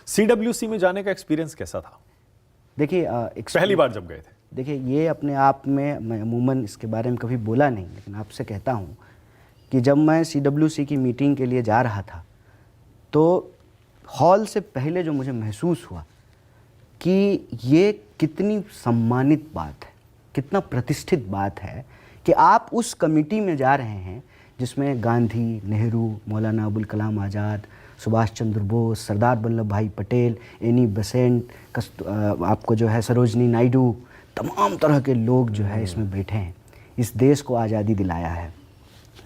CWC में जाने का एक्सपीरियंस कैसा था? देखिए पहली बार जब गए थे? देखिए, ये अपने आप में मैं अमूमन इसके बारे में कभी बोला नहीं, लेकिन आपसे कहता हूँ कि जब मैं सीडब्ल्यूसी की मीटिंग के लिए जा रहा था तो हॉल से पहले जो मुझे महसूस हुआ कि ये कितनी सम्मानित बात है, कितना प्रतिष्ठित बात है कि आप उस कमेटी में जा रहे हैं जिसमें गांधी, नेहरू, मौलाना अबुल कलाम आज़ाद, सुभाष चंद्र बोस, सरदार वल्लभ भाई पटेल, एनी बेसेंट, आपको जो है सरोजनी नायडू, तमाम तरह के लोग जो है इसमें बैठे हैं। इस देश को आज़ादी दिलाया है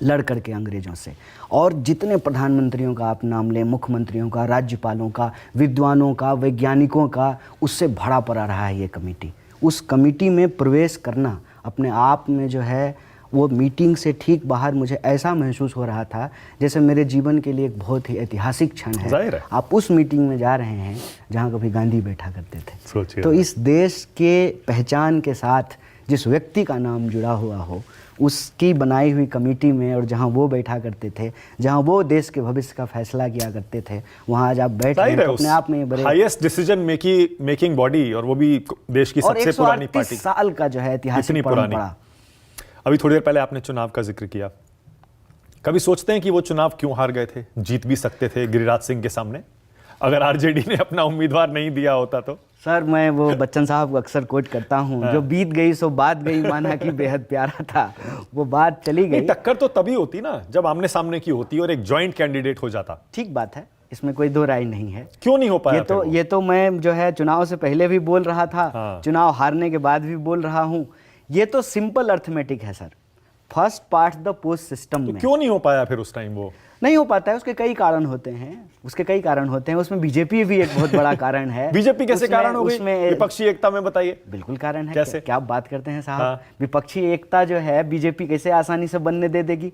लड़ करके अंग्रेज़ों से, और जितने प्रधानमंत्रियों का आप नाम लें, मुख्यमंत्रियों का, राज्यपालों का, विद्वानों का, वैज्ञानिकों का, उससे भरा पड़ा रहा है ये कमेटी। उस कमेटी में प्रवेश करना अपने आप में जो है, वो मीटिंग से ठीक बाहर मुझे ऐसा महसूस हो रहा था जैसे मेरे जीवन के लिए एक बहुत ही ऐतिहासिक क्षण है। आप उस मीटिंग में जा रहे हैं जहाँ कभी गांधी बैठा करते थे। तो इस देश के पहचान के साथ जिस व्यक्ति का नाम जुड़ा हुआ हो, उसकी बनाई हुई कमेटी में, और जहाँ वो बैठा करते थे, जहाँ वो देश के भविष्य का फैसला किया करते थे, वहाँ आज आप बैठ रहे हैं तो अपने आप में बड़े हाईएस्ट डिसीजन मेकिंग बॉडी, और वो भी देश की सबसे पुरानी पार्टी, साल का जो है ऐतिहासिक परंपरा। अभी थोड़ी देर पहले आपने चुनाव का जिक्र किया। कभी सोचते हैं कि वो चुनाव क्यों हार गए थे? जीत भी सकते थे गिरिराज सिंह के सामने, अगर आरजेडी ने अपना उम्मीदवार नहीं दिया होता तो। सर, मैं वो बच्चन साहब को अक्सर कोट करता हूँ, जो बीत गई सो बात गई, माना कि बेहद प्यारा था, वो बात चली गई। टक्कर तो तभी होती ना जब आमने सामने की होती और एक जॉइंट कैंडिडेट हो जाता। ठीक बात है, इसमें कोई दो राय नहीं है। क्यों नहीं हो पाया? ये तो मैं जो है चुनाव से पहले भी बोल रहा था, चुनाव हारने के बाद भी बोल रहा हूँ। ये तो सिंपल अर्थमेटिक है sir, first part the post system में। क्यों नहीं हो पाया फिर उस टाइम? वो नहीं हो पाता है, उसके कई कारण होते हैं, उसमें बीजेपी भी एक बहुत बड़ा कारण है। बीजेपी कैसे कारण हो गई? विपक्षी एकता में बताइए। बिल्कुल कारण है। कैसे? क्या आप बात करते हैं साहब? विपक्षी एकता जो है बीजेपी कैसे आसानी से बनने दे देगी?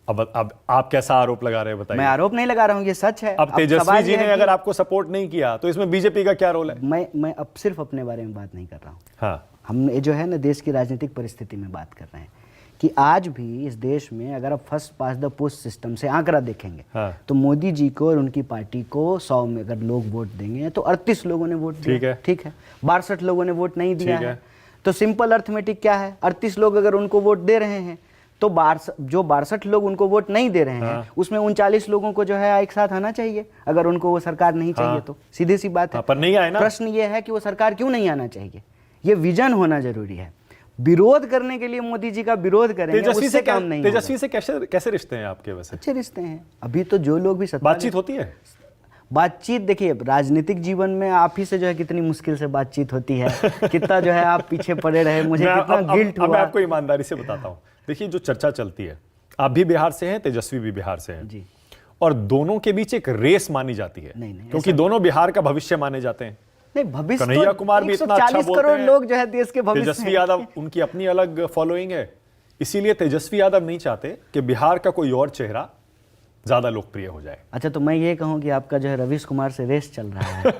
अब आप कैसा आरोप लगा रहे हैं बताइए? मैं आरोप नहीं लगा रहा हूँ, ये सच है। अब तेजस्वी जी ने अगर आपको सपोर्ट नहीं किया तो इसमें बीजेपी का क्या रोल है? मैं अब सिर्फ अपने बारे में बात नहीं कर रहा हूँ। हाँ, हम जो है ना देश की राजनीतिक परिस्थिति में बात कर रहे हैं कि आज भी इस देश में अगर आप first pass the post system से आंकड़ा देखेंगे, तो मोदी जी को और उनकी पार्टी को 100 में अगर लोग वोट देंगे तो 38 लोगों ने वोट दिया। ठीक है, 62 लोगों ने वोट नहीं दिया है। तो सिंपल अर्थमेटिक क्या है? 38 लोग अगर उनको वोट दे रहे हैं तो जो 62 लोग उनको वोट नहीं दे रहे हैं, उसमें 39 लोगों को जो है एक साथ आना चाहिए अगर उनको वो सरकार नहीं चाहिए तो। सीधी सी बात है। पर नहीं आए ना। प्रश्न ये है कि वो सरकार क्यों नहीं आना चाहिए? ये विजन होना जरूरी है। विरोध करने के लिए मोदी जी का विरोध करेंगे, उससे काम नहीं होगा। तेजस्वी से कैसे रिश्ते हैं आपके? वैसे अच्छे रिश्ते हैं। अभी तो जो लोग भी बातचीत होती है। बातचीत देखिए, राजनीतिक जीवन में आप ही से जो है कितनी मुश्किल से बातचीत होती है, कितना जो है आप पीछे पड़े रहे, मुझे कितना गिल्ट हुआ। मैं आपको ईमानदारी से बताता हूँ। देखिए, जो चर्चा चलती है, आप भी बिहार से हैं, तेजस्वी भी बिहार से हैं जी, और दोनों के बीच एक रेस मानी जाती है। नहीं, क्योंकि दोनों बिहार का भविष्य माने जाते हैं। नहीं, भविष्य कन्हैया कुमार भी इतना अच्छा बोलते हैं। करोड़ लोग जो है देश के भविष्य। तेजस्वी यादव, उनकी अपनी अलग फॉलोइंग है, इसीलिए तेजस्वी यादव नहीं चाहते कि बिहार का कोई और चेहरा ज्यादा लोकप्रिय हो जाए। अच्छा, तो मैं ये कहूं कि आपका जो है रवीश कुमार से रेस चल रहा है।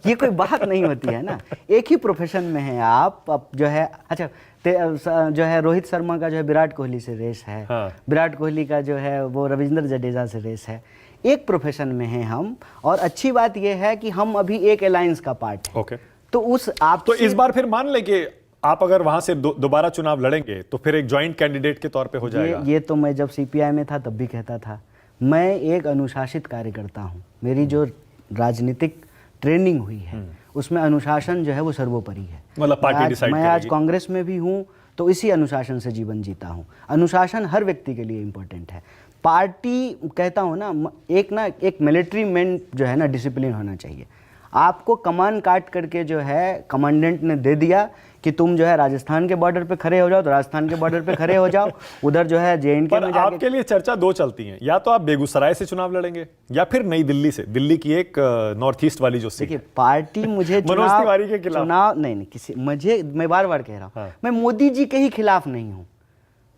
ये कोई बात नहीं होती है ना, एक ही प्रोफेशन में है आप जो है। अच्छा, जो है रोहित शर्मा का जो है विराट कोहली से रेस है, विराट कोहली का जो है वो रविंद्र जडेजा से रेस है। एक प्रोफेशन में हैं हम, और अच्छी बात यह है कि हम अभी एक अलायंस का पार्ट है। तो उस आप तो इस बार फिर मान ले कि आप अगर वहां से दोबारा चुनाव लड़ेंगे तो फिर एक जॉइंट कैंडिडेट के तौर पे हो जाएगा। ये तो मैं जब सीपीआई में था तब भी कहता था, मैं एक अनुशासित कार्यकर्ता हूं। मेरी जो राजनीतिक ट्रेनिंग हुई है उसमें अनुशासन जो है वो सर्वोपरि है। मतलब पार्टी डिसाइड मैं आज कांग्रेस में भी हूं तो इसी अनुशासन से जीवन जीता हूं। अनुशासन हर व्यक्ति के लिए इंपॉर्टेंट है। पार्टी कहता हूं ना, एक मिलिट्री मैन जो है ना डिसिप्लिन होना चाहिए। आपको कमान काट करके जो है कमांडेंट ने दे दिया कि तुम जो है राजस्थान के बॉर्डर पे खड़े हो जाओ, तो राजस्थान के बॉर्डर पे खड़े हो जाओ, उधर जो है जेएनके में जाके। आपके लिए चर्चा दो चलती हैं, या तो आप बेगूसराय से चुनाव लड़ेंगे या फिर नई दिल्ली से, दिल्ली की एक नॉर्थ ईस्ट वाली जो सीट। देखिए, पार्टी मुझे चुनाव नहीं किसी मैं बार बार कह रहा हूँ, मैं मोदी जी के ही खिलाफ नहीं हूँ,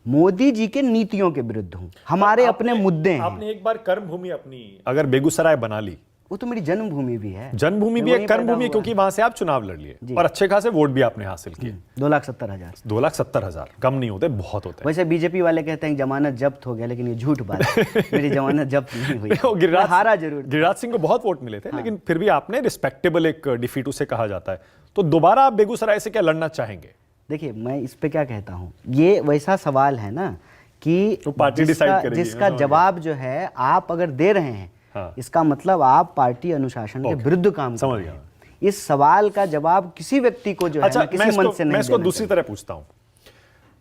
मोदी जी के नीतियों के विरुद्ध हूँ। हमारे अपने मुद्दे हैं। आपने एक बार कर्म भूमि अपनी अगर बेगूसराय बना ली वो तो मेरी जन्मभूमि भी है, जन्मभूमि भी मैं है, वहीं कर्मभूमि, पैदा हुआ। क्योंकि वहां से आप चुनाव लड़ लिए जी। और अच्छे खासे वोट भी आपने हासिल किए। 2,70,000। 2,70,000 कम नहीं होते, बहुत होते हैं। वैसे बीजेपी वाले कहते हैं कि जमानत जब्त हो गया, लेकिन ये झूठ बात है। मेरी जमानत जब्त नहीं हुई। वो मैं हारा जरूर। गिरिराज सिंह को बहुत वोट मिले थे, लेकिन फिर भी आपने रिस्पेक्टेबल एक डिफीट उसे कहा जाता है। तो दोबारा आप बेगूसराय से क्या लड़ना चाहेंगे? देखिए, मैं इस पे क्या कहता हूँ, ये वैसा सवाल है ना कि तो पार्टी डिसाइड करेगी, जिसका समझ जवाब जो है आप अगर दे रहे हैं, हाँ। इसका मतलब आप पार्टी अनुशासन के विरुद्ध काम कर समझ रहे गया। हैं। इस सवाल का जवाब किसी व्यक्ति को जो है अच्छा, ना, किसी मंच से नहीं मैं इसको देना दूसरी चाहिए। तरह पूछता हूं,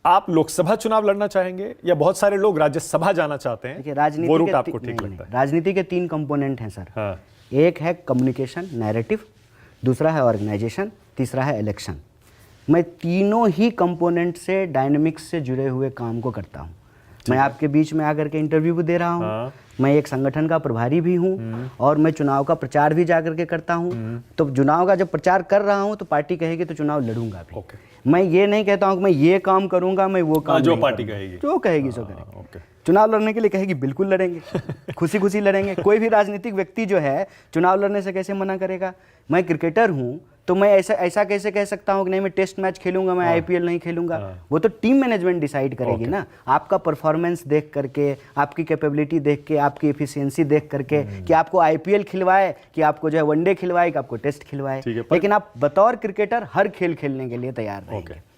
आप लोकसभा चुनाव लड़ना चाहेंगे या बहुत सारे लोग राज्यसभा जाना चाहते देखिए, हैं? राजनीति वो रूट के आपको ती- ठीक नहीं, लगता नहीं, राजनीति के 3 कंपोनेंट हैं सर। हाँ। एक है कम्युनिकेशन नैरेटिव, दूसरा है ऑर्गेनाइजेशन, तीसरा है इलेक्शन। मैं तीनों ही कंपोनेंट से, डायनेमिक्स से जुड़े हुए काम को करता हूँ। मैं आपके बीच में आकर के इंटरव्यू भी दे रहा हूँ। हाँ। मैं एक संगठन का प्रभारी भी हूँ और मैं चुनाव का प्रचार भी जाकर के करता हूँ। तो चुनाव का जब प्रचार कर रहा हूँ तो पार्टी कहेगी तो चुनाव लड़ूंगा भी। ओके। मैं ये नहीं कहता हूँ कि मैं ये काम करूंगा, मैं वो काम जो नहीं पार्टी करूंगा। कहेगी। जो कहेगी सो करेंगे। ओके। चुनाव लड़ने के लिए कहेगी बिल्कुल लड़ेंगे, खुशी खुशी लड़ेंगे। कोई भी राजनीतिक व्यक्ति जो है चुनाव लड़ने से कैसे मना करेगा? मैं क्रिकेटर हूँ तो मैं ऐसा कैसे कह सकता हूँ कि नहीं मैं टेस्ट मैच खेलूंगा, मैं आईपीएल नहीं खेलूंगा? वो तो टीम मैनेजमेंट डिसाइड करेगी ना। आपका परफॉर्मेंस देख करके, आपकी कैपेबिलिटी देख के, आपकी एफिशिएंसी देख करके कि आपको आईपीएल खिलवाए, कि आपको जो है वनडे खिलवाए, कि आपको टेस्ट खिलवाए। ठीक है, लेकिन आप बतौर क्रिकेटर हर खेल खेलने के लिए तैयार रहेंगे। ओके।